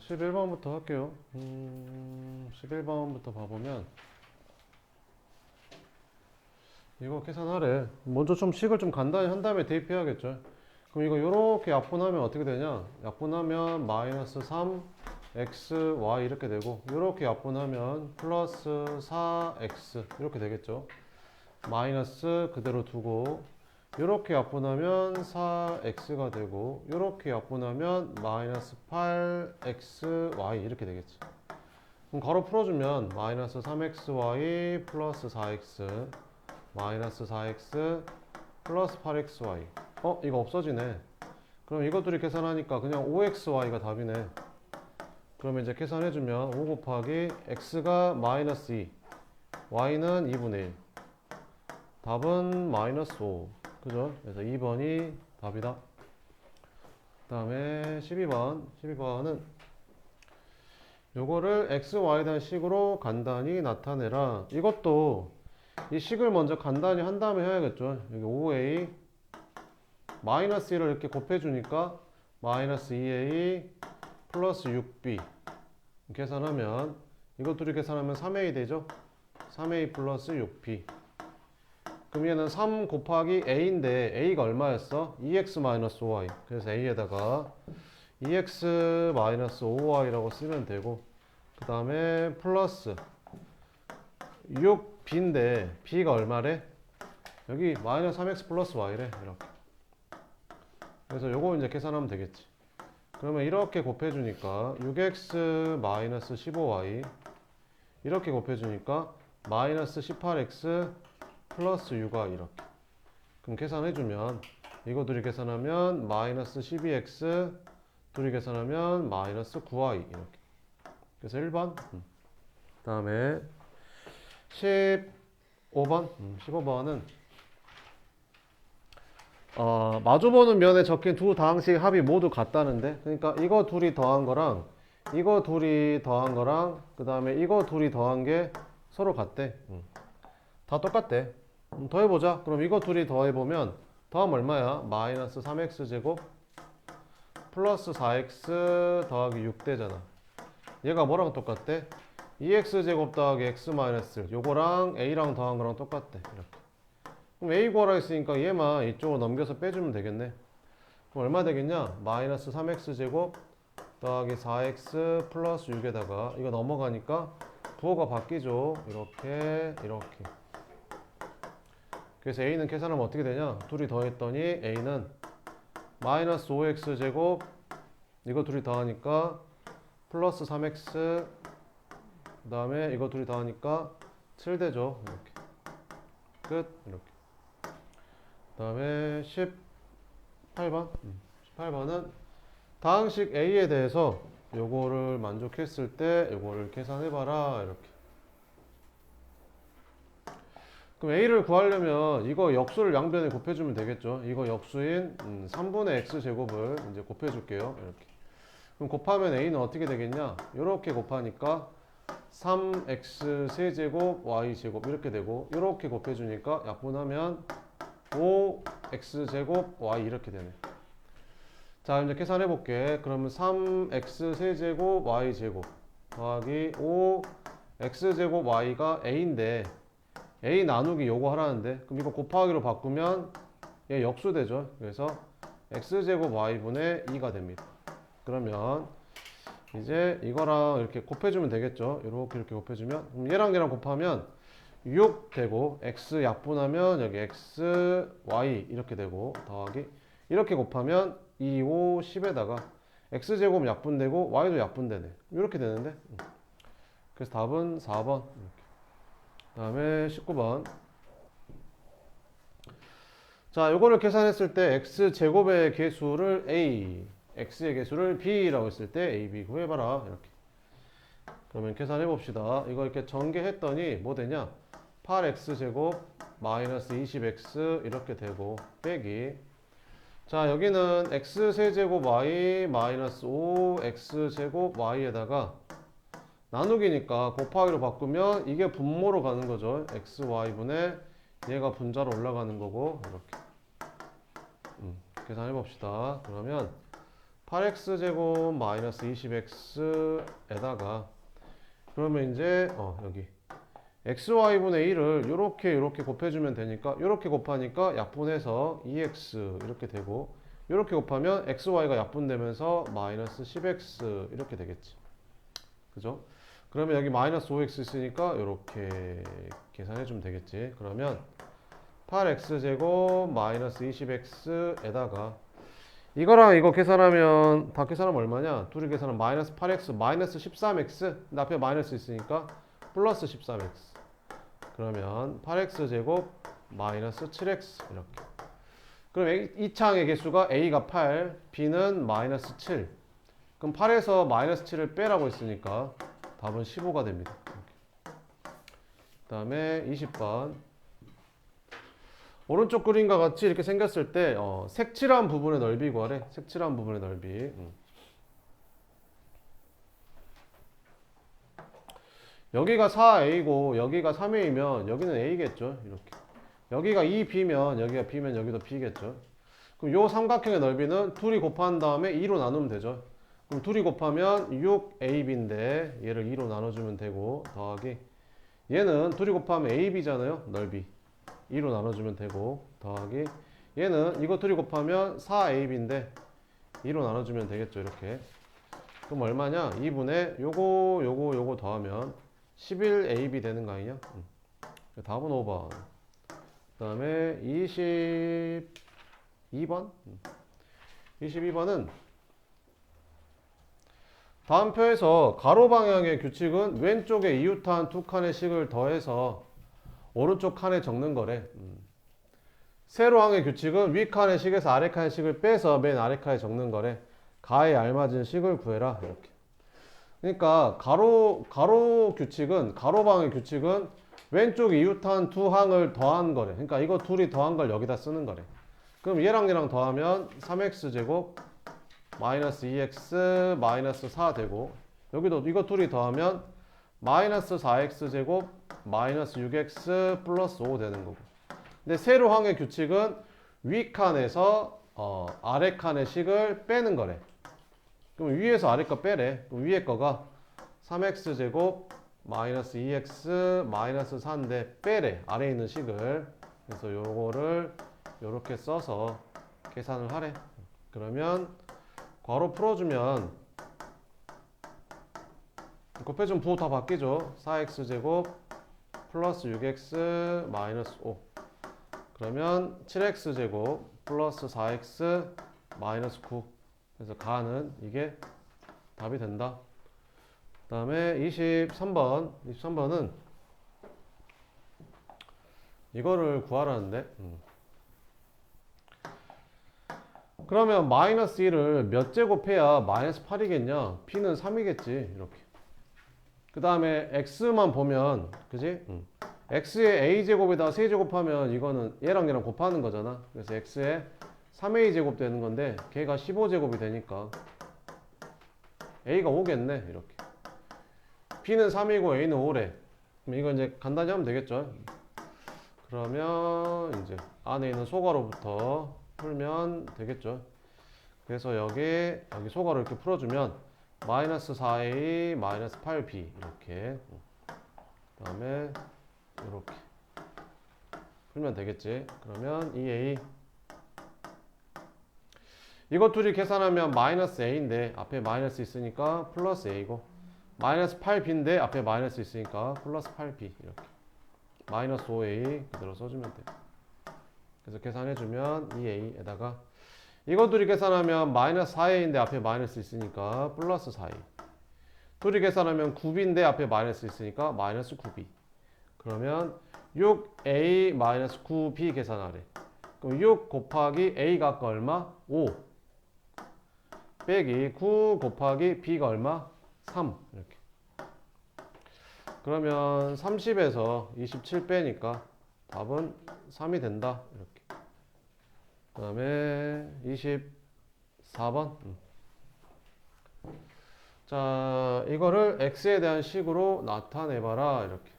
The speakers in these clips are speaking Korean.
11번부터 할게요. 11번부터 봐보면 이거 계산하래. 먼저 좀 식을 좀 간단히 한 다음에 대입해야겠죠. 그럼 이거 요렇게 약분하면 어떻게 되냐? 약분하면 마이너스 3 x y 이렇게 되고, 요렇게 약분하면 플러스 4x 이렇게 되겠죠. 마이너스 그대로 두고, 요렇게 약분하면 4x가 되고, 요렇게 약분하면 마이너스 8xy 이렇게 되겠지. 그럼 가로 풀어주면 마이너스 3xy 플러스 4x 마이너스 4x 플러스 8xy. 이거 없어지네. 그럼 이것들이 계산하니까 그냥 5xy가 답이네. 그러면 이제 계산해주면 5 곱하기 x가 마이너스 2 y는 2분의 1 답은 마이너스 5. 그죠? 그래서 2번이 답이다. 그 다음에 12번은 요거를 x, y에 대한 식으로 간단히 나타내라. 이것도 이 식을 먼저 간단히 한 다음에 해야겠죠. 여기 5a 마이너스 1을 이렇게 곱해주니까 마이너스 2a 플러스 6b 계산하면 이것 둘이 계산하면 3a 되죠. 3a 플러스 6b. 그럼 얘는 3 곱하기 a인데 a가 얼마였어? 2x 마이너스 5y. 그래서 a에다가 2x 마이너스 5y라고 쓰면 되고, 그 다음에 플러스 6b인데 b가 얼마래? 여기 마이너스 3x 플러스 y래. 이렇게. 그래서 요거 이제 계산하면 되겠지. 그러면 이렇게 곱해주니까 6x 마이너스 15y 이렇게 곱해주니까 마이너스 18x 플러스 6y 이렇게. 그럼 계산해주면 이거 둘이 계산하면 마이너스 12x 둘이 계산하면 마이너스 9y 이렇게. 그래서 1번. 그 다음에 15번. 15번은 마주보는 면에 적힌 두 다항식 합이 모두 같다는데, 그러니까 이거 둘이 더한 거랑 이거 둘이 더한 거랑 그 다음에 이거 둘이 더한 게 서로 같대. 다 똑같대. 더해보자. 그럼 이거 둘이 더해보면 더하면 얼마야? 마이너스 3x 제곱 플러스 4x 더하기 6 되잖아. 얘가 뭐랑 똑같대? 2x 제곱 더하기 x 마이너스 1 요거랑 a랑 더한 거랑 똑같대. 이렇게. 그럼 a 구하라 했으니까 얘만 이쪽으로 넘겨서 빼주면 되겠네. 그럼 얼마 되겠냐? 마이너스 3x 제곱 더하기 4x 플러스 6에다가 이거 넘어가니까 부호가 바뀌죠. 이렇게 이렇게. 그래서 a는 계산하면 어떻게 되냐? 둘이 더했더니 a는 마이너스 5x 제곱 이거 둘이 더하니까 플러스 3x 그 다음에 이거 둘이 더하니까 7 되죠. 이렇게. 끝. 이렇게. 그 다음에 18번. 18번은 다항식 A에 대해서 요거를 만족했을 때 요거를 계산해봐라. 이렇게. 그럼 A를 구하려면 이거 역수를 양변에 곱해주면 되겠죠. 이거 역수인 3분의 x제곱을 이제 곱해줄게요. 이렇게. 그럼 곱하면 A는 어떻게 되겠냐? 이렇게 곱하니까 3x 세제곱 y제곱 이렇게 되고, 이렇게 곱해주니까 약분하면 5x제곱 y 이렇게 되네. 자, 이제 계산해 볼게. 그러면 3x 세제곱 y제곱 더하기 5x제곱 y가 a인데 a 나누기 요거 하라는데, 그럼 이거 곱하기로 바꾸면 얘 역수되죠. 그래서 x제곱 y분의 2가 됩니다. 그러면 이제 이거랑 이렇게 곱해주면 되겠죠. 이렇게 곱해주면, 그럼 얘랑 얘랑 곱하면 6 되고, x 약분하면 여기 x, y 이렇게 되고, 더하기 이렇게 곱하면 2, 5, 10에다가 x제곱 약분되고 y도 약분되네. 이렇게 되는데, 그래서 답은 4번. 그 다음에 19번. 자, 요거를 계산했을 때 x제곱의 개수를 a, x의 개수를 b라고 했을 때 a, b 구해봐라. 이렇게. 그러면 계산해 봅시다. 이거 이렇게 전개했더니 뭐 되냐? 8x제곱 마이너스 20x 이렇게 되고, 빼기. 자, 여기는 x세제곱 y 마이너스 5x제곱 y에다가 나누기니까 곱하기로 바꾸면 이게 분모로 가는 거죠. x, y분의 얘가 분자로 올라가는 거고, 이렇게. 계산해 봅시다. 그러면 8x제곱 마이너스 20x에다가 그러면 이제 여기 xy분의 1을 요렇게 곱해주면 되니까 요렇게 곱하니까 약분해서 2x 이렇게 되고 요렇게 곱하면 xy가 약분되면서 마이너스 10x 이렇게 되겠지. 그죠? 그러면 여기 마이너스 5x 있으니까 요렇게 계산해주면 되겠지. 그러면 8x제곱 마이너스 20x에다가 이거랑 이거 계산하면 다 계산하면 얼마냐? 둘이 계산하면 마이너스 8x 마이너스 13x 근데 앞에 마이너스 있으니까 플러스 13x 그러면 8x제곱 마이너스 7x 이렇게. 그럼 이 창의 개수가 a가 8 b는 마이너스 7 그럼 8에서 마이너스 7을 빼라고 했으니까 답은 15가 됩니다. 그 다음에 20번 오른쪽 그림과 같이 이렇게 생겼을 때 색칠한 부분의 넓이 구하래. 색칠한 부분의 넓이. 여기가 4a고 여기가 3a면 여기는 a겠죠. 이렇게. 여기가 2b면 여기가 b면 여기도 b겠죠. 그럼 요 삼각형의 넓이는 둘이 곱한 다음에 2로 나누면 되죠. 그럼 둘이 곱하면 6ab인데 얘를 2로 나눠주면 되고 더하기 얘는 둘이 곱하면 ab잖아요. 넓이. 2로 나눠주면 되고 더하기 얘는 이거 둘이 곱하면 4ab인데 2로 나눠주면 되겠죠. 이렇게. 그럼 얼마냐? 2분의 요거 더하면 11ab 되는 거 아니냐? 답은 5번. 그 다음에 22번 22번은 다음 표에서 가로 방향의 규칙은 왼쪽에 이웃한 두 칸의 식을 더해서 오른쪽 칸에 적는 거래. 세로항의 규칙은 위 칸의 식에서 아래 칸의 식을 빼서 맨 아래 칸에 적는 거래. 가에 알맞은 식을 구해라. 이렇게. 그러니까 가로 규칙은 가로 방향의 규칙은 왼쪽 이웃한 두 항을 더한 거래. 그러니까 이거 둘이 더한 걸 여기다 쓰는 거래. 그럼 얘랑 얘랑 더하면 3x제곱 마이너스 2x 마이너스 4 되고 여기도 이거 둘이 더하면 마이너스 4x제곱 마이너스 6x 플러스 5 되는 거고. 근데 세로항의 규칙은 위 칸에서 아래 칸의 식을 빼는 거래. 그럼 위에서 아래 거 빼래. 그럼 위에 거가 3x제곱 마이너스 2x 마이너스 4인데 빼래. 아래에 있는 식을. 그래서 요거를 요렇게 써서 계산을 하래. 그러면 괄호 풀어주면 곱해주면 부호 다 바뀌죠. 4x제곱 플러스 6x 마이너스 5 그러면 7x제곱 플러스 4x 마이너스 9 그래서 가는 이게 답이 된다. 그 다음에 23번은 이거를 구하라는데 그러면 마이너스 1을 몇 제곱해야 마이너스 8이겠냐? p는 3이겠지. 이렇게. 그 다음에 x만 보면 그지? x의 a제곱에다 3제곱하면 이거는 얘랑 얘랑 곱하는 거잖아. 그래서 x에 3a제곱 되는 건데 걔가 15제곱이 되니까 a가 5겠네. 이렇게. b는 3이고 a는 5래. 그럼 이거 이제 간단히 하면 되겠죠. 그러면 이제 안에 있는 소괄호부터 풀면 되겠죠. 그래서 여기 소괄호 이렇게 풀어주면 마이너스 4a 마이너스 8b 이렇게 그 다음에 이렇게 풀면 되겠지. 그러면 2a 이것 둘이 계산하면 마이너스 a인데 앞에 마이너스 있으니까 플러스 a고 마이너스 8b인데 앞에 마이너스 있으니까 플러스 8b 이렇게 마이너스 5a 그대로 써주면 돼. 그래서 계산해주면 2a에다가 이거 둘이 계산하면 마이너스 4a인데 앞에 마이너스 있으니까 플러스 4a 둘이 계산하면 9b인데 앞에 마이너스 있으니까 마이너스 9b 그러면 6a 마이너스 9b 계산하래. 그럼 6 곱하기 a가 아까 얼마? 5 빼기 9 곱하기 b가 얼마? 3 이렇게. 그러면 30에서 27 빼니까 답은 3이 된다. 이렇게. 그 다음에 24번. 자, 이거를 x에 대한 식으로 나타내봐라. 이렇게.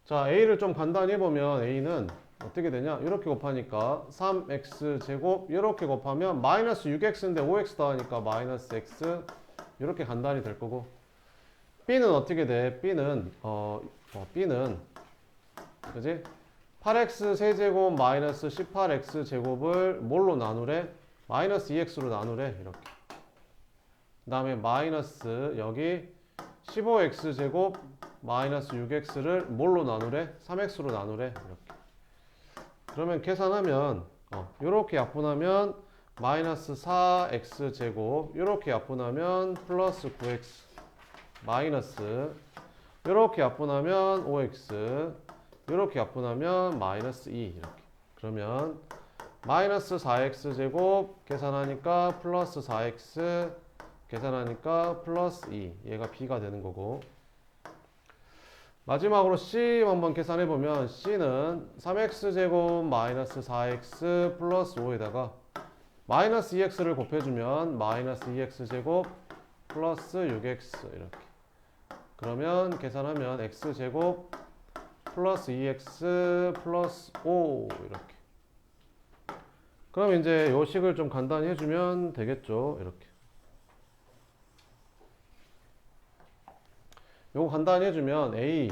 자, a를 좀 간단히 해보면 a는 어떻게 되냐? 이렇게 곱하니까 3x 제곱 이렇게 곱하면 마이너스 6x인데 5x 더하니까 마이너스 x 이렇게 간단히 될 거고 b는 어떻게 돼? b는 그지? 8x 세제곱 마이너스 18x 제곱을 뭘로 나누래? 마이너스 2x로 나누래 이렇게. 그 다음에 마이너스 여기 15x 제곱 마이너스 6x를 뭘로 나누래? 3x로 나누래 이렇게. 그러면 계산하면 이렇게 약분하면 마이너스 4x 제곱 이렇게 약분하면 플러스 9x 마이너스 이렇게 약분하면 5x 이렇게 약분하면 마이너스 2 이렇게. 그러면 마이너스 4x 제곱 계산하니까 플러스 4x 계산하니까 플러스 2 얘가 b가 되는 거고 마지막으로 C 한번 계산해보면 C는 3x 제곱 마이너스 4x 플러스 5에다가 마이너스 2x를 곱해주면 마이너스 2x 제곱 플러스 6x 이렇게. 그러면 계산하면 x 제곱 플러스 2x 플러스 5 이렇게. 그럼 이제 요 식을 좀 간단히 해주면 되겠죠. 이렇게. 요거 간단히 해주면 a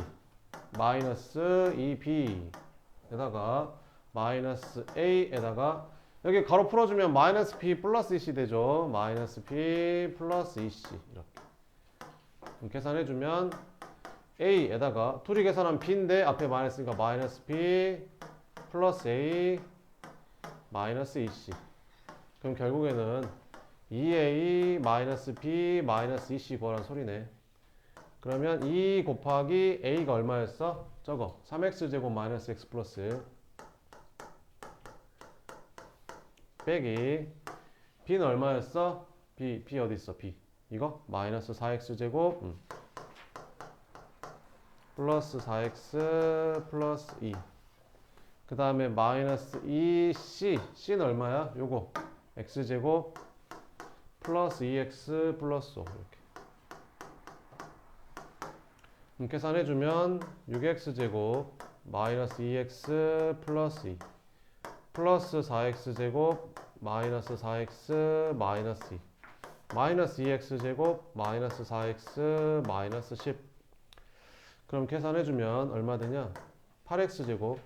마이너스 2b에다가 마이너스 a에다가 여기 가로 풀어주면 마이너스 b 플러스 2c 되죠. 마이너스 b 플러스 2c 이렇게. 그럼 계산해주면 a에다가 둘이 계산하면 b인데 앞에 마이너스니까 마이너스 b 플러스 a 마이너스 2c. 그럼 결국에는 2a 마이너스 b 마이너스 2c 구하라는 소리네. 그러면 2 곱하기 a가 얼마였어? 저거 3x 제곱 마이너스 x 플러스 빼기 b는 얼마였어? b 어디 있어? b 이거 마이너스 4x 제곱 플러스 4x 플러스 2 그 다음에 마이너스 2c c는 얼마야? 요거 x 제곱 플러스 2x 플러스 5 이렇게. 계산해주면 6x제곱 마이너스 2x 플러스 2 플러스 4x제곱 마이너스 4x 마이너스 2 마이너스 2x제곱 마이너스 4x 마이너스 10. 그럼 계산해주면 얼마 되냐? 8x제곱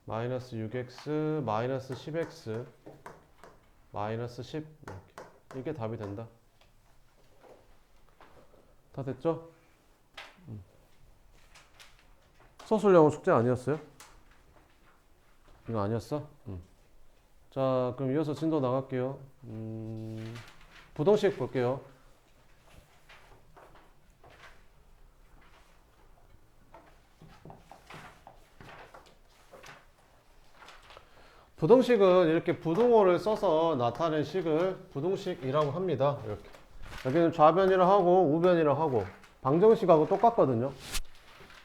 마이너스 6x 마이너스 10x 마이너스 10 이렇게. 이게 답이 된다. 다 됐죠? 서술형은 숙제 아니었어요? 이거 아니었어? 자, 그럼 이어서 진도 나갈게요. 부동식 볼게요. 부동식은 이렇게 부등호를 써서 나타낸 식을 부동식이라고 합니다. 이렇게. 여기는 좌변이라 하고 우변이라 하고 방정식하고 똑같거든요.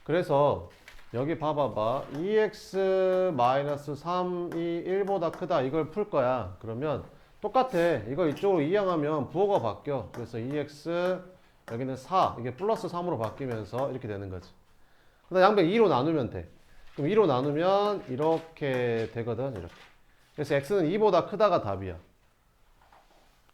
그래서 여기 봐봐봐 2x-3이 1보다 크다 이걸 풀 거야. 그러면 똑같아. 이거 이쪽으로 이항하면 부호가 바뀌어. 그래서 2x 여기는 4 이게 플러스 3으로 바뀌면서 이렇게 되는 거지. 그다음 양변 2로 나누면 돼. 그럼 2로 나누면 이렇게 되거든. 이렇게. 그래서 x는 2보다 크다가 답이야.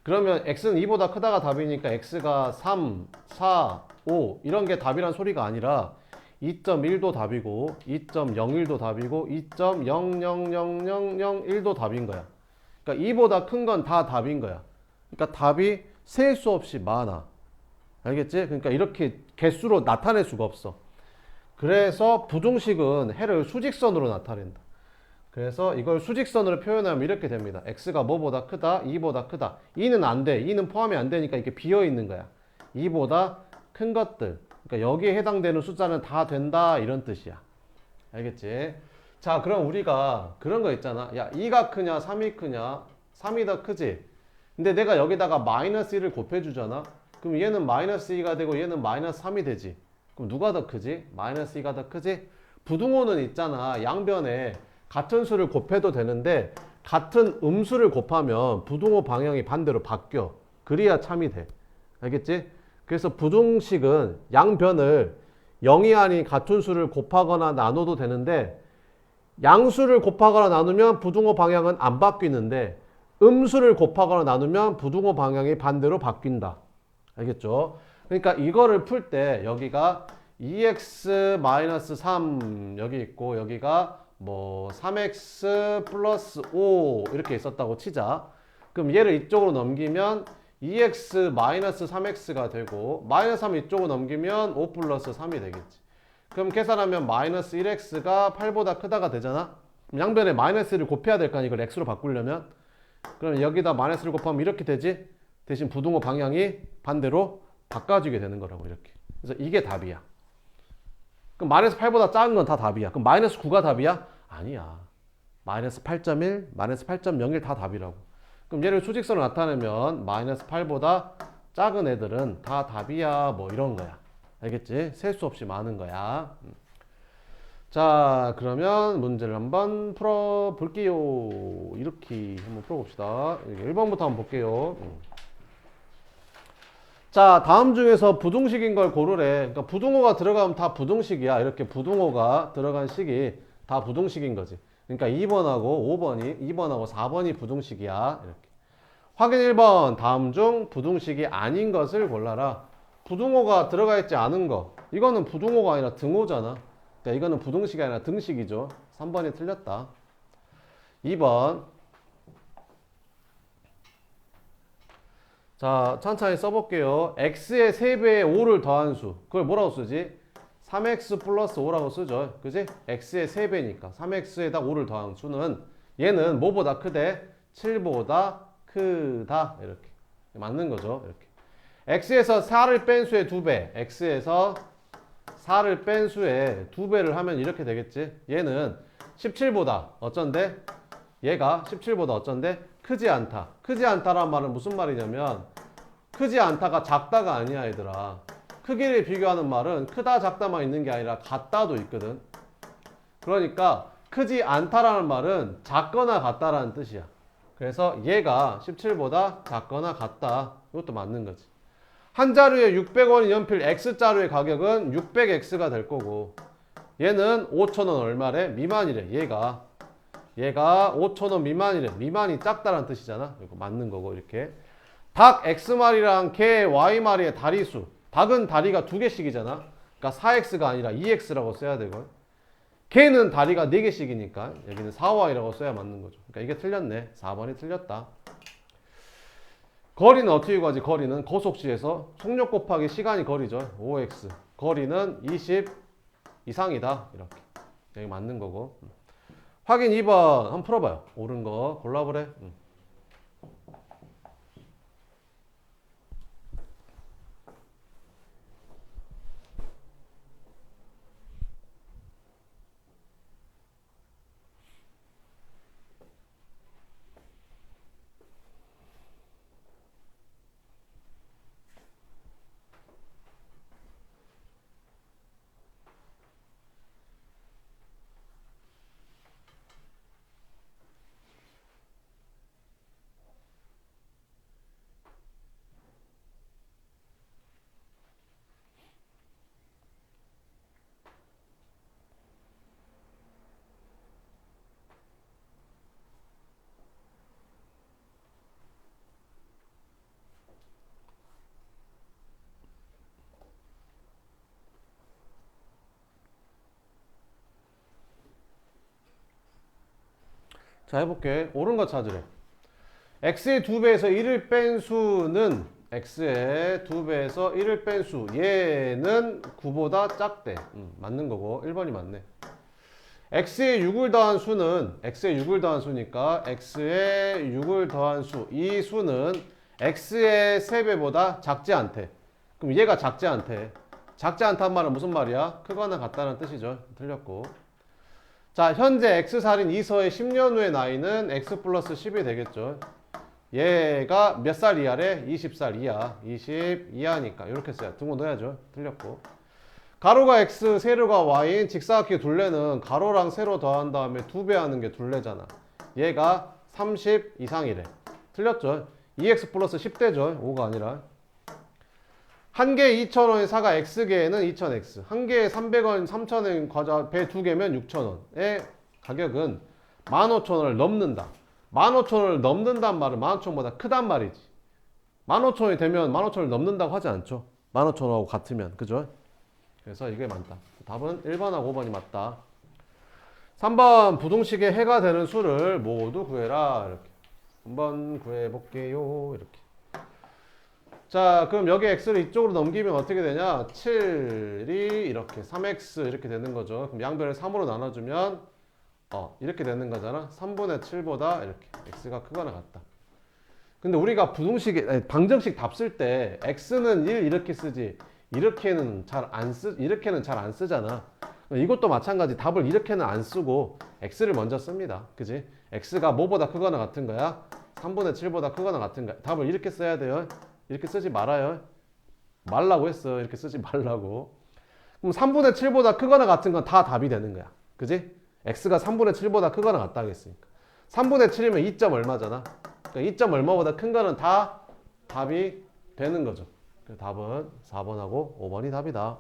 그러면 x는 2보다 크다가 답이니까 x가 3, 4, 5 이런 게 답이란 소리가 아니라 2.1도 답이고 2.01도 답이고 2.000001도 답인 거야. 그러니까 2보다 큰 건 다 답인 거야. 그러니까 답이 셀 수 없이 많아. 알겠지? 그러니까 이렇게 개수로 나타낼 수가 없어. 그래서 부등식은 해를 수직선으로 나타낸다. 그래서 이걸 수직선으로 표현하면 이렇게 됩니다. x가 뭐보다 크다? 2보다 크다. 2는 안 돼. 2는 포함이 안 되니까 이렇게 비어 있는 거야. 2보다 큰 것들. 그러니까 여기에 해당되는 숫자는 다 된다. 이런 뜻이야. 알겠지? 자, 그럼 우리가 그런 거 있잖아. 야, 2가 크냐? 3이 크냐? 3이 더 크지? 근데 내가 여기다가 마이너스 1을 곱해주잖아? 그럼 얘는 마이너스 2가 되고 얘는 마이너스 3이 되지. 그럼 누가 더 크지? 마이너스 2가 더 크지? 부등호는 있잖아. 양변에 같은 수를 곱해도 되는데 같은 음수를 곱하면 부등호 방향이 반대로 바뀌어. 그래야 참이 돼. 알겠지? 그래서 부등식은 양변을 0이 아닌 같은 수를 곱하거나 나눠도 되는데 양수를 곱하거나 나누면 부등호 방향은 안 바뀌는데 음수를 곱하거나 나누면 부등호 방향이 반대로 바뀐다. 알겠죠? 그러니까 이거를 풀 때 여기가 2x-3 여기 있고 여기가 뭐 3x 플러스 5 이렇게 있었다고 치자. 그럼 얘를 이쪽으로 넘기면 2x-3x가 되고 마이너스 3 이쪽으로 넘기면 5 플러스 3이 되겠지. 그럼 계산하면 마이너스 1x가 8보다 크다가 되잖아. 그럼 양변에 마이너스를 곱해야 될 거 아니야. 이걸 x로 바꾸려면. 그럼 여기다 마이너스를 곱하면 이렇게 되지. 대신 부등호 방향이 반대로 바꿔주게 되는 거라고 이렇게. 그래서 이게 답이야. 그럼 마이너스 8보다 작은 건 다 답이야. 그럼 마이너스 9가 답이야? 아니야. 마이너스 8.1, 마이너스 8.01 다 답이라고. 그럼 얘를 수직선으로 나타내면 마이너스 8보다 작은 애들은 다 답이야. 뭐 이런 거야. 알겠지? 셀 수 없이 많은 거야. 자, 그러면 문제를 한번 풀어볼게요. 이렇게 한번 풀어봅시다. 1번부터 한번 볼게요. 자, 다음 중에서 부등식인 걸 고르래. 그러니까 부등호가 들어가면 다 부등식이야. 이렇게 부등호가 들어간 식이 다 부등식인 거지. 그러니까 2번하고 4번이 부등식이야. 이렇게. 확인 1번. 다음 중 부등식이 아닌 것을 골라라. 부등호가 들어가 있지 않은 거. 이거는 부등호가 아니라 등호잖아. 그러니까 이거는 부등식이 아니라 등식이죠. 3번이 틀렸다. 2번. 자, 천천히 써볼게요. x의 3배에 5를 더한 수. 그걸 뭐라고 쓰지? 3x 플러스 5라고 쓰죠. 그지? x의 3배니까. 3x에다 5를 더한 수는 얘는 뭐보다 크대? 7보다 크다. 이렇게. 맞는 거죠. 이렇게. x에서 4를 뺀 수의 2배. x에서 4를 뺀 수의 2배를 하면 이렇게 되겠지. 얘는 17보다 어쩐데? 얘가 17보다 어쩐데? 크지 않다. 크지 않다란 말은 무슨 말이냐면 크지 않다가 작다가 아니야 얘들아. 크기를 비교하는 말은 크다 작다만 있는 게 아니라 같다도 있거든. 그러니까 크지 않다라는 말은 작거나 같다라는 뜻이야. 그래서 얘가 17보다 작거나 같다. 이것도 맞는 거지. 한 자루에 600원이 연필 X자루의 가격은 600X가 될 거고 얘는 5,000원 얼마래? 미만이래. 얘가 5,000원 미만이래. 미만이 작다라는 뜻이잖아. 이거 맞는 거고 이렇게. 닭 X마리랑 개 Y마리의 다리수. 닭은 다리가 2개씩이잖아. 그러니까 4X가 아니라 2X라고 써야 되걸. 개는 다리가 4개씩이니까 여기는 4Y라고 써야 맞는 거죠. 그러니까 이게 틀렸네. 4번이 틀렸다. 거리는 어떻게 구하지? 거리는 거속시에서 속력 곱하기 시간이 거리죠. 5x. 거리는 20 이상이다. 이렇게. 여기 맞는 거고. 확인 2번 한번 풀어봐요. 옳은 거 골라보래. 자, 해볼게. 옳은 거 찾으래. x의 2배에서 1을 뺀 수는 x의 2배에서 1을 뺀 수. 얘는 9보다 작대. 맞는 거고 1번이 맞네. x의 6을 더한 수는 x의 6을 더한 수니까 x의 6을 더한 수. 이 수는 x의 3배보다 작지 않대. 그럼 얘가 작지 않대. 작지 않다는 말은 무슨 말이야? 크거나 같다는 뜻이죠. 틀렸고. 자, 현재 x살인 이서의 10년 후의 나이는 x 플러스 10이 되겠죠. 얘가 몇 살 이하래? 20살 이하. 20 이하니까 이렇게 써야 등호 넣어야죠. 틀렸고. 가로가 x, 세로가 y인 직사각형 둘레는 가로랑 세로 더한 다음에 2배 하는 게 둘레잖아. 얘가 30 이상이래. 틀렸죠. 2x 플러스 10대죠. 5가 아니라. 한 개에 2,000원의 사과 X개에는 2,000X. 한 개에 300원, 3,000원 과자 배 2개면 6,000원의 가격은 15,000원을 넘는다. 15,000원을 넘는단 말은 15,000원보다 크단 말이지. 15,000원이 되면 15,000원을 넘는다고 하지 않죠. 15,000원하고 같으면. 그죠? 그래서 이게 맞다. 답은 1번하고 5번이 맞다. 3번 부등식의 해가 되는 수를 모두 구해라. 이렇게. 한번 구해볼게요. 이렇게. 자, 그럼 여기 x를 이쪽으로 넘기면 어떻게 되냐? 7이 이렇게 3x 이렇게 되는 거죠. 그럼 양변을 3으로 나눠주면 이렇게 되는 거잖아. 3분의 7보다 이렇게 x가 크거나 같다. 근데 우리가 방정식 답 쓸 때 x는 1 이렇게 쓰지 이렇게는 잘 안 쓰잖아. 이것도 마찬가지. 답을 이렇게는 안 쓰고 x를 먼저 씁니다. 그지? x가 뭐보다 크거나 같은 거야? 3분의 7보다 크거나 같은 거야. 답을 이렇게 써야 돼요. 이렇게 쓰지 말아요. 말라고 했어. 이렇게 쓰지 말라고. 그럼 3분의 7보다 크거나 같은 건 다 답이 되는 거야. 그지? x가 3분의 7보다 크거나 같다고 했으니까. 3분의 7이면 2점 얼마잖아. 그러니까 2점 얼마보다 큰 거는 다 답이 되는 거죠. 그래서 답은 4번하고 5번이 답이다.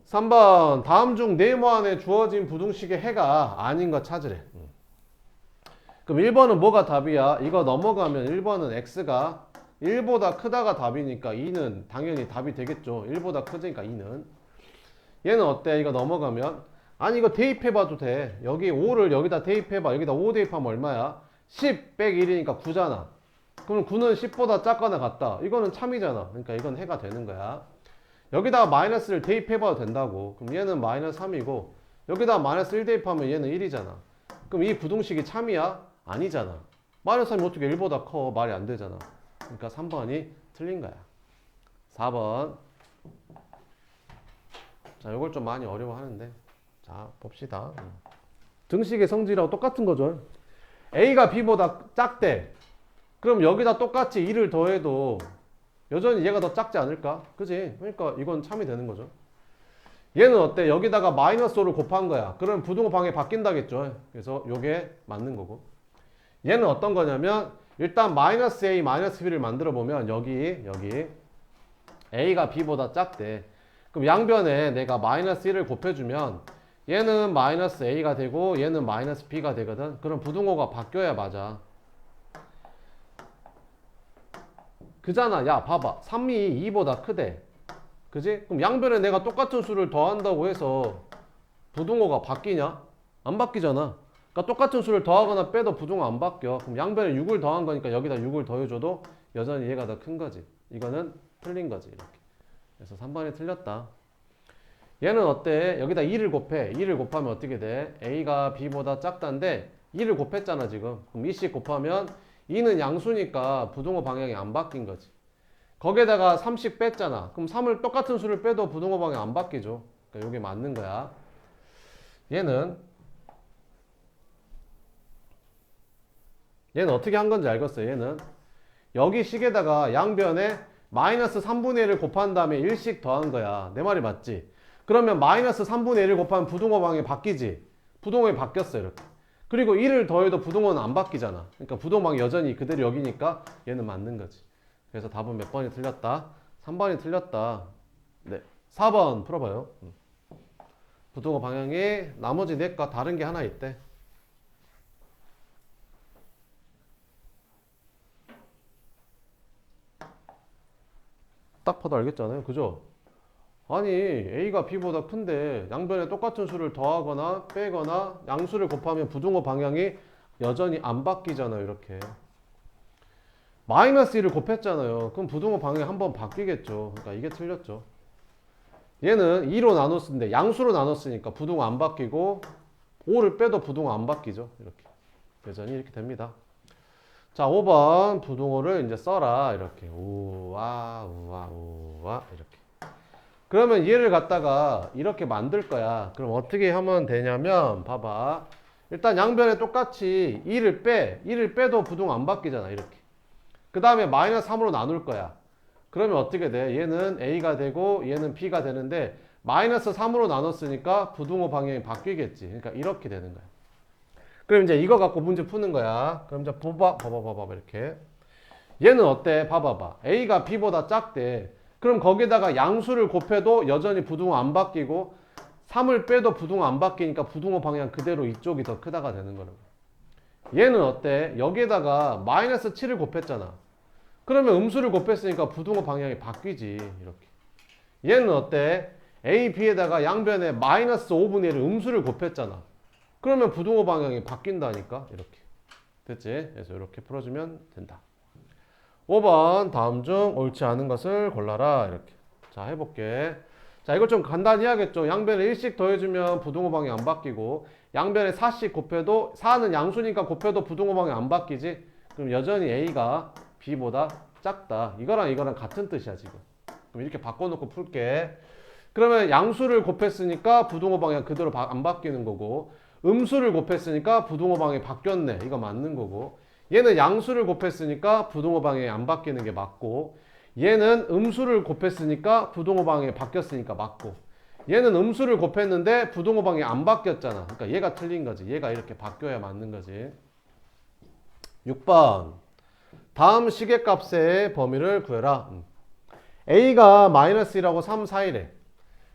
3번 다음 중 네모 안에 주어진 부등식의 해가 아닌 거 찾으래. 그럼 1번은 뭐가 답이야? 이거 넘어가면 1번은 x가 1보다 크다가 답이니까 2는 당연히 답이 되겠죠. 1보다 크니까 2는. 얘는 어때? 이거 넘어가면 아니 이거 대입해봐도 돼. 여기 5를 여기다 대입해봐. 여기다 5 대입하면 얼마야? 10 빼기 1이니까 9잖아. 그럼 9는 10보다 작거나 같다. 이거는 참이잖아. 그러니까 이건 해가 되는 거야. 여기다가 마이너스를 대입해봐도 된다고. 그럼 얘는 마이너스 3이고 여기다 마이너스 1 대입하면 얘는 1이잖아. 그럼 이 부등식이 참이야? 아니잖아. 마이너스 3이 어떻게 1보다 커? 말이 안 되잖아. 그러니까 3번이 틀린 거야. 4번. 자, 이걸 좀 많이 어려워하는데. 자, 봅시다. 등식의 성질하고 똑같은 거죠. A가 B보다 작대. 그럼 여기다 똑같이 2를 더해도 여전히 얘가 더 작지 않을까? 그지? 그러니까 이건 참이 되는 거죠. 얘는 어때? 여기다가 마이너스 5를 곱한 거야. 그럼 부등호 방향이 바뀐다겠죠. 그래서 요게 맞는 거고. 얘는 어떤 거냐면 일단 마이너스 A, 마이너스 B를 만들어 보면 여기 A가 B보다 작대. 그럼 양변에 내가 마이너스 1을 곱해주면 얘는 마이너스 A가 되고 얘는 마이너스 B가 되거든. 그럼 부등호가 바뀌어야 맞아. 그잖아. 야 봐봐. 3이 2보다 크대. 그지? 그럼 양변에 내가 똑같은 수를 더한다고 해서 부등호가 바뀌냐? 안 바뀌잖아. 그러니까 똑같은 수를 더하거나 빼도 부등호 안 바뀌어. 그럼 양변에 6을 더한 거니까 여기다 6을 더해줘도 여전히 얘가 더 큰 거지. 이거는 틀린 거지. 이렇게. 그래서 3번이 틀렸다. 얘는 어때? 여기다 2를 곱해. 2를 곱하면 어떻게 돼? A가 B보다 작다인데 2를 곱했잖아 지금. 그럼 2씩 곱하면 2는 양수니까 부등호 방향이 안 바뀐 거지. 거기에다가 3씩 뺐잖아. 그럼 3을 똑같은 수를 빼도 부등호 방향 안 바뀌죠. 그러니까 이게 맞는 거야. 얘는 어떻게 한 건지 알겠어요. 얘는 여기 식에다가 양변에 마이너스 3분의 1을 곱한 다음에 1씩 더한 거야. 내 말이 맞지? 그러면 마이너스 3분의 1을 곱하면 부등호 방향이 바뀌지? 부등호이 바뀌었어 이렇게. 그리고 1을 더해도 부등호는 안 바뀌잖아. 그러니까 부등호 방향이 여전히 그대로 여기니까 얘는 맞는 거지. 그래서 답은 몇 번이 틀렸다? 3번이 틀렸다. 네, 4번 풀어봐요. 부등호 방향이 나머지 넷과 다른 게 하나 있대. 딱 봐도 알겠잖아요. 그죠? 아니 A가 B보다 큰데 양변에 똑같은 수를 더하거나 빼거나 양수를 곱하면 부등호 방향이 여전히 안 바뀌잖아요. 이렇게 마이너스 1을 곱했잖아요. 그럼 부등호 방향이 한번 바뀌겠죠. 그러니까 이게 틀렸죠. 얘는 2로 나눴는데 양수로 나눴으니까 부등호 안 바뀌고 5를 빼도 부등호 안 바뀌죠. 이렇게 여전히 이렇게 됩니다. 자, 5번 부등호를 이제 써라. 이렇게 우와 우와 우와 이렇게. 그러면 얘를 갖다가 이렇게 만들 거야. 그럼 어떻게 하면 되냐면 봐봐. 일단 양변에 똑같이 2를 빼도 부등호 안 바뀌잖아. 이렇게. 그 다음에 마이너스 3으로 나눌 거야. 그러면 어떻게 돼? 얘는 A가 되고 얘는 B가 되는데 마이너스 3으로 나눴으니까 부등호 방향이 바뀌겠지. 그러니까 이렇게 되는 거야. 그럼 이제 이거 갖고 문제 푸는 거야. 그럼 이제 봐봐 이렇게. 얘는 어때? 봐봐봐. A가 B보다 작대. 그럼 거기다가 양수를 곱해도 여전히 부등호 안 바뀌고 3을 빼도 부등호 안 바뀌니까 부등호 방향 그대로 이쪽이 더 크다가 되는 거라고. 얘는 어때? 여기에다가 마이너스 7을 곱했잖아. 그러면 음수를 곱했으니까 부등호 방향이 바뀌지. 이렇게. 얘는 어때? A, B에다가 양변에 마이너스 5분의 1을 음수를 곱했잖아. 그러면 부등호 방향이 바뀐다니까. 이렇게. 됐지? 그래서 이렇게 풀어주면 된다. 5번 다음 중 옳지 않은 것을 골라라. 이렇게. 자, 해볼게. 자, 이걸 좀 간단히 해야겠죠. 양변에 1씩 더해주면 부등호 방향 안 바뀌고 양변에 4씩 곱해도 4는 양수니까 곱해도 부등호 방향 안 바뀌지. 그럼 여전히 A가 B보다 작다. 이거랑 이거랑 같은 뜻이야 지금. 그럼 이렇게 바꿔놓고 풀게. 그러면 양수를 곱했으니까 부등호 방향 그대로 안 바뀌는 거고 음수를 곱했으니까 부등호 방향이 바뀌었네. 이거 맞는 거고 얘는 양수를 곱했으니까 부등호 방향이 안 바뀌는 게 맞고 얘는 음수를 곱했으니까 부등호 방향이 바뀌었으니까 맞고 얘는 음수를 곱했는데 부등호 방향이 안 바뀌었잖아. 그러니까 얘가 틀린 거지. 얘가 이렇게 바뀌어야 맞는 거지. 6번 다음 시계값의 범위를 구해라. A가 마이너스 1하고 3 사이래.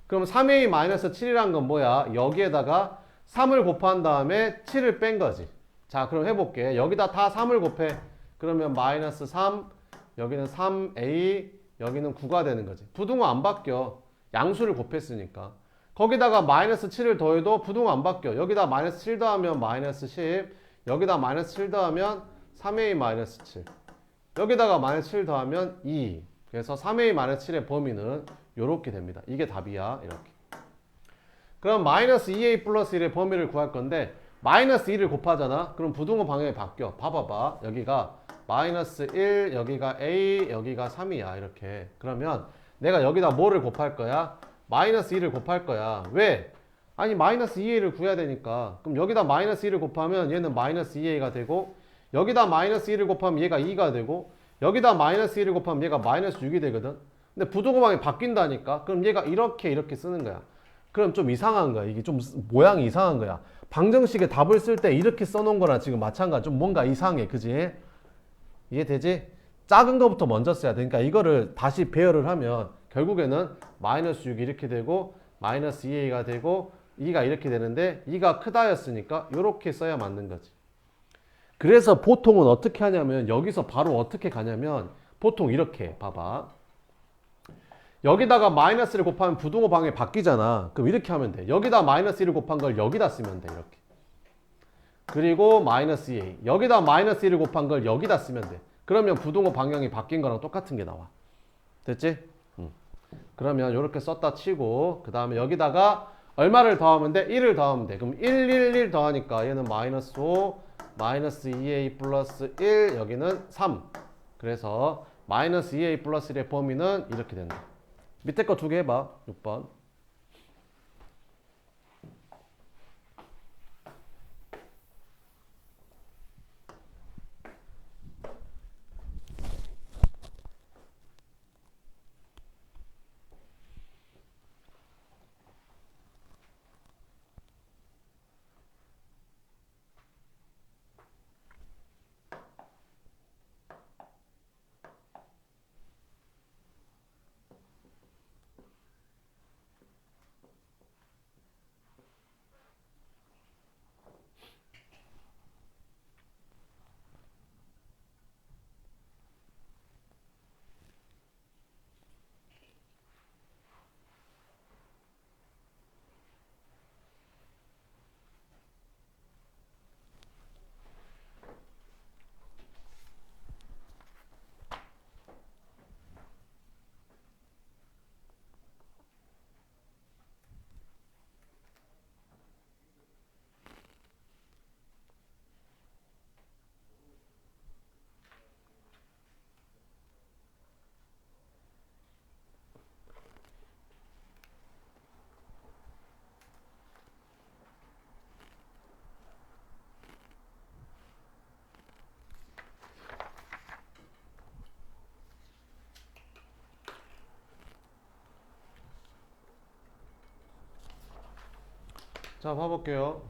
그럼 3A 마이너스 7이란 건 뭐야? 여기에다가 3을 곱한 다음에 7을 뺀 거지. 자, 그럼 해볼게. 여기다 다 3을 곱해. 그러면 마이너스 3, 여기는 3A, 여기는 9가 되는 거지. 부등호 안 바뀌어. 양수를 곱했으니까. 거기다가 마이너스 7을 더해도 부등호 안 바뀌어. 여기다 마이너스 7 더하면 마이너스 10, 여기다 마이너스 7 더하면 3A 마이너스 7. 여기다가 마이너스 7 더하면 2. 그래서 3A 마이너스 7의 범위는 요렇게 됩니다. 이게 답이야. 이렇게. 그럼 마이너스 2A 플러스 1의 범위를 구할 건데 마이너스 2를 곱하잖아. 그럼 부등호 방향이 바뀌어. 봐봐봐. 여기가 마이너스 1, 여기가 A, 여기가 3이야. 이렇게. 그러면 내가 여기다 뭐를 곱할 거야? 마이너스 2를 곱할 거야. 왜? 아니 마이너스 2A를 구해야 되니까. 그럼 여기다 마이너스 2를 곱하면 얘는 마이너스 2A가 되고 여기다 마이너스 2를 곱하면 얘가 2가 되고 여기다 마이너스 2를 곱하면 얘가 마이너스 6이 되거든. 근데 부등호 방향이 바뀐다니까. 그럼 얘가 이렇게 쓰는 거야. 그럼 좀 이상한 거야. 이게 좀 모양이 이상한 거야. 방정식에 답을 쓸 때 이렇게 써놓은 거랑 지금 마찬가지. 좀 뭔가 이상해. 그지? 이해되지? 작은 거부터 먼저 써야 돼. 그러니까 이거를 다시 배열을 하면 결국에는 마이너스 6이 이렇게 되고 마이너스 2a가 되고 2가 이렇게 되는데 2가 크다였으니까 이렇게 써야 맞는 거지. 그래서 보통은 어떻게 하냐면 여기서 바로 어떻게 가냐면 보통 이렇게 봐봐. 여기다가 마이너스를 곱하면 부등호 방향이 바뀌잖아. 그럼 이렇게 하면 돼. 여기다 마이너스 1을 곱한 걸 여기다 쓰면 돼. 이렇게. 그리고 마이너스 2a. 여기다 마이너스 1을 곱한 걸 여기다 쓰면 돼. 그러면 부등호 방향이 바뀐 거랑 똑같은 게 나와. 됐지? 그러면 이렇게 썼다 치고 그 다음에 여기다가 얼마를 더하면 돼? 1을 더하면 돼. 그럼 1 더하니까 얘는 마이너스 5, 마이너스 2a 플러스 1, 여기는 3. 그래서 마이너스 2a 플러스 1의 범위는 이렇게 된다. 밑에 거 두 개 해봐. 6번. 자, 봐볼게요.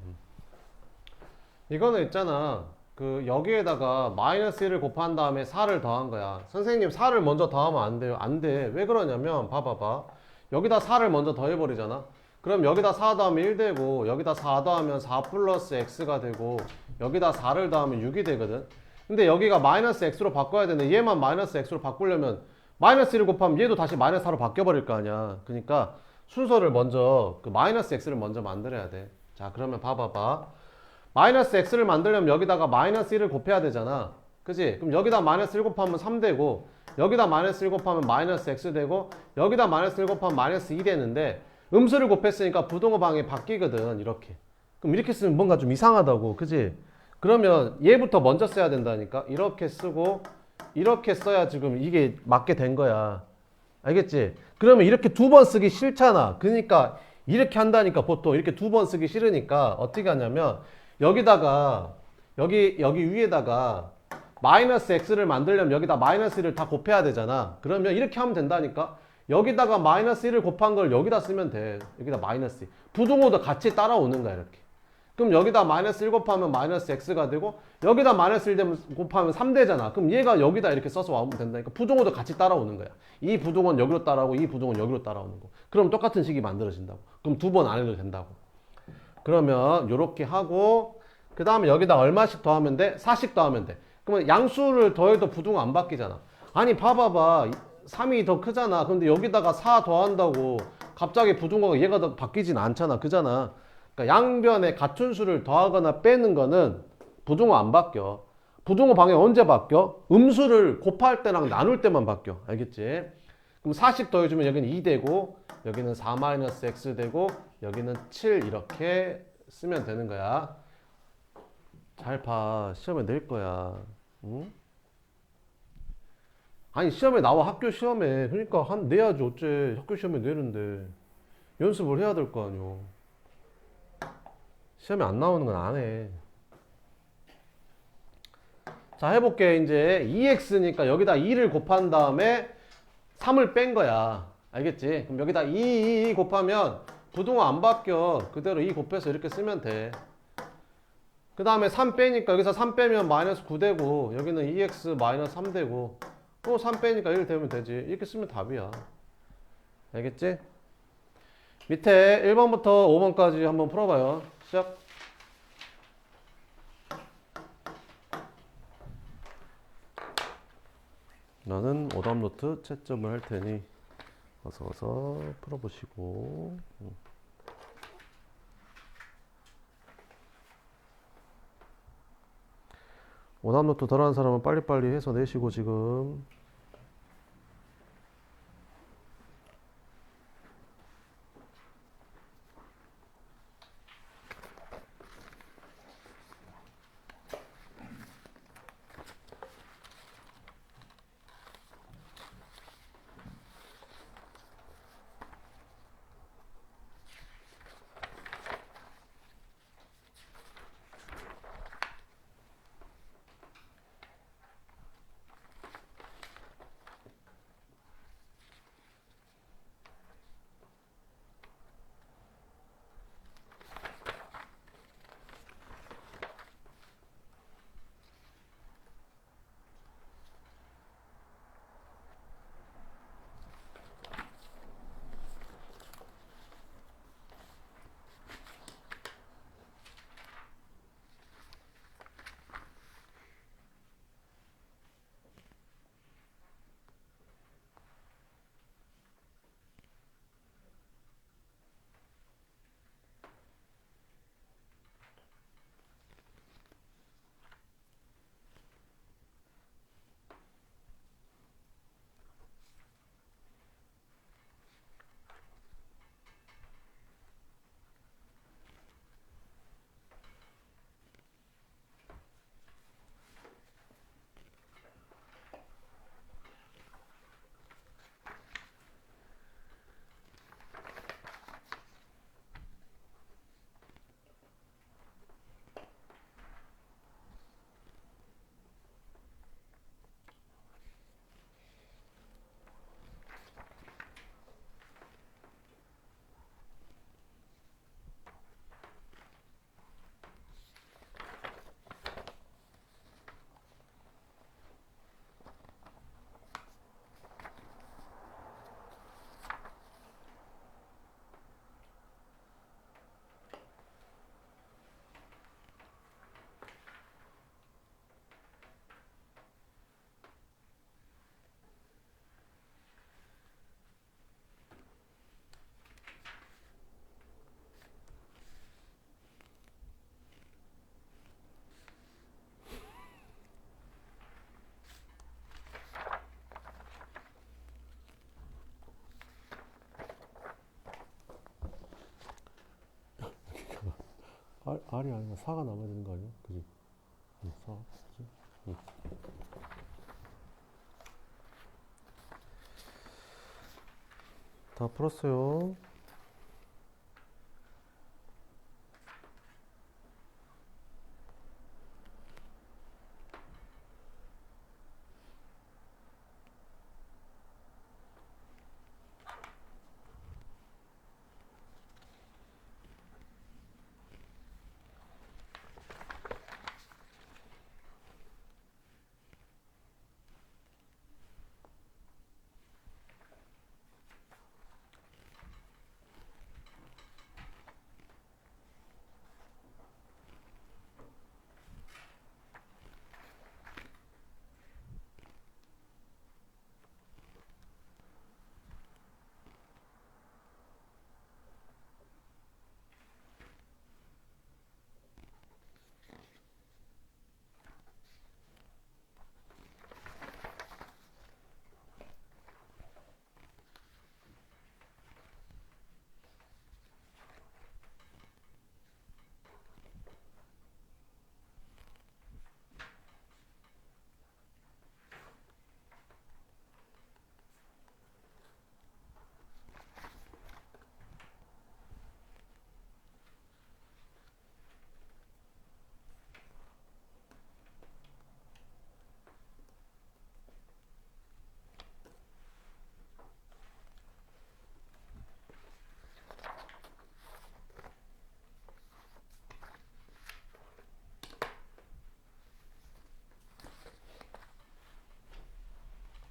이거는 있잖아. 그 여기에다가 마이너스 1을 곱한 다음에 4를 더한 거야. 선생님 4를 먼저 더하면 안 돼요. 안 돼. 왜 그러냐면 봐봐봐. 여기다 4를 먼저 더해버리잖아. 그럼 여기다 4 더하면 1 되고 여기다 4 더하면 4 플러스 x가 되고 여기다 4를 더하면 6이 되거든. 근데 여기가 마이너스 x로 바꿔야 되는데 얘만 마이너스 x로 바꾸려면 마이너스 1을 곱하면 얘도 다시 마이너스 4로 바뀌어버릴 거 아니야. 그러니까 순서를 먼저 그 마이너스 x를 먼저 만들어야 돼. 자 그러면 봐봐봐. 마이너스 x를 만들려면 여기다가 마이너스 1을 곱해야 되잖아. 그지? 그럼 여기다 마이너스 1 곱하면 3 되고 여기다 마이너스 1 곱하면 마이너스 x 되고 여기다 마이너스 1 곱하면 마이너스 2 되는데 음수를 곱했으니까 부동호 방향이 바뀌거든. 이렇게. 그럼 이렇게 쓰면 뭔가 좀 이상하다고. 그지? 그러면 얘부터 먼저 써야 된다니까. 이렇게 쓰고 이렇게 써야 지금 이게 맞게 된 거야. 알겠지? 그러면 이렇게 두 번 쓰기 싫잖아. 그러니까 이렇게 한다니까. 보통 이렇게 두 번 쓰기 싫으니까 어떻게 하냐면 여기다가 여기 위에다가 마이너스 x를 만들려면 여기다 마이너스 1을 다 곱해야 되잖아. 그러면 이렇게 하면 된다니까. 여기다가 마이너스 1을 곱한 걸 여기다 쓰면 돼. 여기다 마이너스 2. 부동호도 같이 따라오는 거야 이렇게. 그럼 여기다 마이너스 1 곱하면 마이너스 x가 되고 여기다 마이너스 1 되면 곱하면 3 되잖아. 그럼 얘가 여기다 이렇게 써서 와면 된다니까. 부동호도 같이 따라오는 거야. 이 부동호는 여기로 따라오고 이 부동호는 여기로 따라오는 거. 그럼 똑같은 식이 만들어진다고. 그럼 두 번 안 해도 된다고. 그러면 요렇게 하고 그 다음에 여기다 얼마씩 더하면 돼? 4씩 더하면 돼. 그러면 양수를 더해도 부동호 안 바뀌잖아. 아니 봐봐봐. 3이 더 크잖아. 근데 여기다가 4 더한다고 갑자기 부동호가 얘가 더 바뀌진 않잖아. 그잖아. 그러니까 양변에 같은 수를 더하거나 빼는 거는 부동호 안 바뀌어. 부동호 방향 언제 바뀌어? 음수를 곱할 때랑 나눌 때만 바뀌어. 알겠지? 그럼 4씩 더해주면 여기는 2 되고 여기는 4-x 되고 여기는 7 이렇게 쓰면 되는 거야. 잘 봐. 시험에 낼 거야. 응? 아니 시험에 나와. 학교 시험에. 그러니까 내야지 어째. 학교 시험에 내는데 연습을 해야 될 거 아니오. 시험에 안 나오는 건 안 해. 자 해볼게. 이제 2x니까 여기다 2를 곱한 다음에 3을 뺀 거야. 알겠지? 그럼 여기다 2 곱하면 부동호 안 바뀌어. 그대로 2 곱해서 이렇게 쓰면 돼. 그 다음에 3 빼니까 여기서 3 빼면 마이너스 9 되고 여기는 2x 마이너스 3 되고 또 3 빼니까 1 되면 되지. 이렇게 쓰면 답이야. 알겠지? 밑에 1번부터 5번까지 한번 풀어봐요. 시작. 나는 오답 노트 채점을 할 테니 어서 풀어보시고. 오답 노트 덜한 사람은 빨리빨리 해서 내시고 지금. R이 아니라 4가 남아야 되는 거 아니야? 그지? 4, 그지? 다 풀었어요.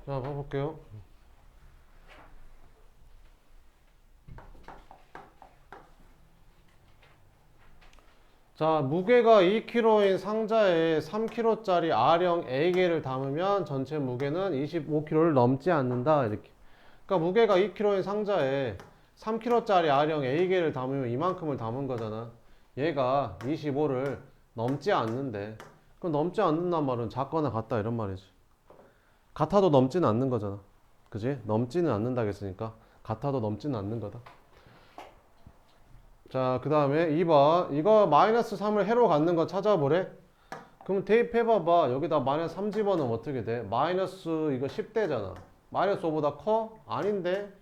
자, 봐볼게요. 자, 무게가 2kg인 상자에 3kg짜리 R형 A개를 담으면 전체 무게는 25kg를 넘지 않는다. 이렇게. 그러니까 무게가 2kg인 상자에 3kg짜리 R형 A개를 담으면 이만큼을 담은 거잖아. 얘가 25를 넘지 않는데. 그럼 넘지 않는단 말은 작거나 같다 이런 말이지. 같아도 넘지는 않는 거잖아. 그지? 넘지는 않는다고 했으니까 같아도 넘지는 않는 거다. 자, 그 다음에 2번. 이거 마이너스 3을 해로 갖는 거 찾아보래? 그럼 대입해봐봐. 여기다 마이너스 3 집어넣으면 어떻게 돼? 마이너스 이거 10대잖아. 마이너스 5보다 커? 아닌데?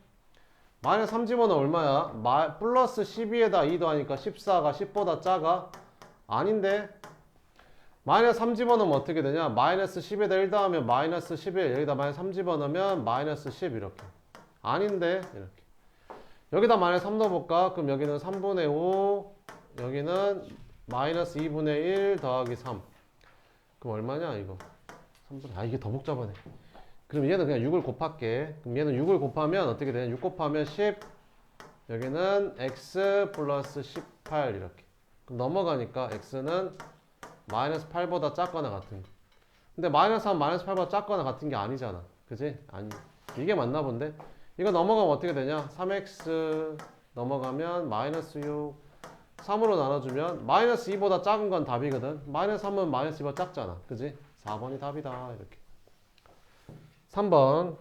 마이너스 3 집어넣으면 얼마야? 플러스 12에다 2도 하니까 14가 10보다 작아? 아닌데? 마이너스 3 집어넣으면 어떻게 되냐? 마이너스 10에다 1 더하면 마이너스 11. 여기다 마이너스 3 집어넣으면 마이너스 10 이렇게. 아닌데? 이렇게. 여기다 마이너스 3 넣어볼까? 그럼 여기는 3분의 5, 여기는 마이너스 2분의 1 더하기 3. 그럼 얼마냐 이거? 3분의, 이게 더 복잡하네. 그럼 얘는 그냥 6을 곱할게. 그럼 얘는 6을 곱하면 어떻게 되냐? 6 곱하면 10, 여기는 x 플러스 18 이렇게. 그럼 넘어가니까 x는 마이너스 8보다 작거나 같은 거. 근데 마이너스 3, 마이너스 8보다 작거나 같은 게 아니잖아. 그지? 아니. 이게 맞나 본데? 이거 넘어가면 어떻게 되냐? 3x 넘어가면 마이너스 6 3으로 나눠주면 마이너스 2보다 작은 건 답이거든. 마이너스 3은 마이너스 2보다 작잖아. 그지? 4번이 답이다. 이렇게. 3번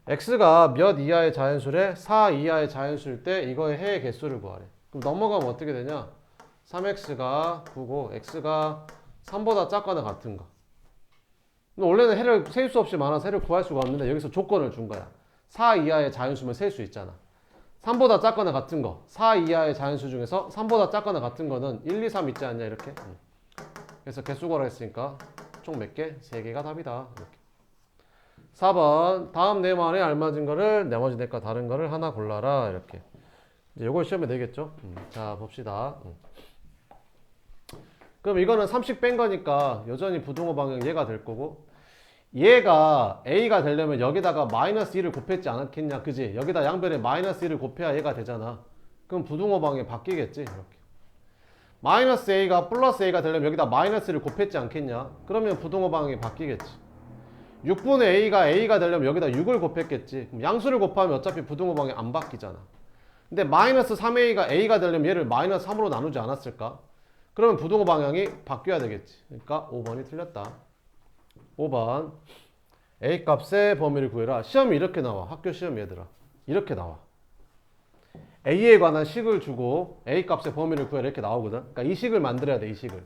x가 몇 이하의 자연수래? 4 이하의 자연수일 때 이거의 해의 개수를 구하래. 그럼 넘어가면 어떻게 되냐? 3x가 9고 x가 3보다 작거나 같은 거. 원래는 해를 셀 수 없이 많아서 해를 구할 수가 없는데 여기서 조건을 준 거야. 4 이하의 자연수면 셀 수 있잖아. 3보다 작거나 같은 거. 4 이하의 자연수 중에서 3보다 작거나 같은 거는 1, 2, 3 있지 않냐 이렇게. 그래서 개수 구하라 했으니까 총 몇 개? 3개가 답이다. 이렇게. 4번 다음 네모 안에 알맞은 거를 나머지 넷과 다른 거를 하나 골라라. 이렇게. 이제 요걸 시험에 내겠죠. 자 봅시다. 그럼 이거는 30 뺀 거니까 여전히 부등호 방향 얘가 될 거고, 얘가 A가 되려면 여기다가 마이너스 1을 곱했지 않았겠냐. 그지? 여기다 양변에 마이너스 1을 곱해야 얘가 되잖아. 그럼 부등호 방향 바뀌겠지. 이렇게. 마이너스 A가 플러스 A가 되려면 여기다 마이너스 1을 곱했지 않겠냐. 그러면 부등호 방향이 바뀌겠지. 6분의 A가 되려면 여기다 6을 곱했겠지. 그럼 양수를 곱하면 어차피 부등호 방향이 안 바뀌잖아. 근데 마이너스 3A가 A가 되려면 얘를 마이너스 3으로 나누지 않았을까? 그러면 부등호 방향이 바뀌어야 되겠지. 그러니까 5번이 틀렸다. 5번 A값의 범위를 구해라. 시험이 이렇게 나와. 학교 시험 얘들아. 이렇게 나와. A에 관한 식을 주고 A 값의 범위를 구해라 이렇게 나오거든. 그러니까 이 식을 만들어야 돼, 이 식을.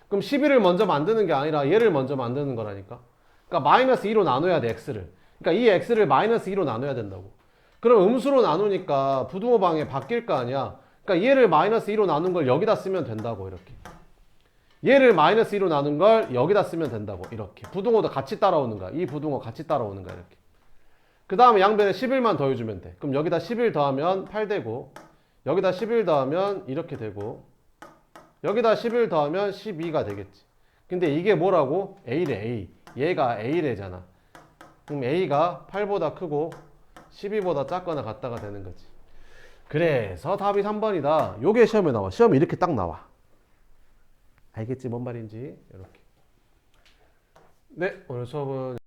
그럼 11을 먼저 만드는 게 아니라 얘를 먼저 만드는 거라니까. 그러니까 마이너스 2로 나눠야 돼, x를. 그러니까 이 x를 마이너스 2로 나눠야 된다고. 그럼 음수로 나누니까 부등호 방에 바뀔 거 아니야. 그러니까 얘를 마이너스 2로 나눈 걸 여기다 쓰면 된다고, 이렇게. 얘를 마이너스 2로 나눈 걸 여기다 쓰면 된다고, 이렇게. 부등호도 같이 따라오는 거야. 이 부등호 같이 따라오는 거야, 이렇게. 그 다음에 양변에 11만 더해주면 돼. 그럼 여기다 11 더하면 8 되고, 여기다 11 더하면 이렇게 되고, 여기다 11 더하면 12가 되겠지. 근데 이게 뭐라고? A래, A. 얘가 A래잖아. 그럼 A가 8보다 크고 12보다 작거나 같다가 되는 거지. 그래서 답이 3번이다. 요게 시험에 나와. 시험에 이렇게 딱 나와. 알겠지? 뭔 말인지. 이렇게. 네, 오늘 수업은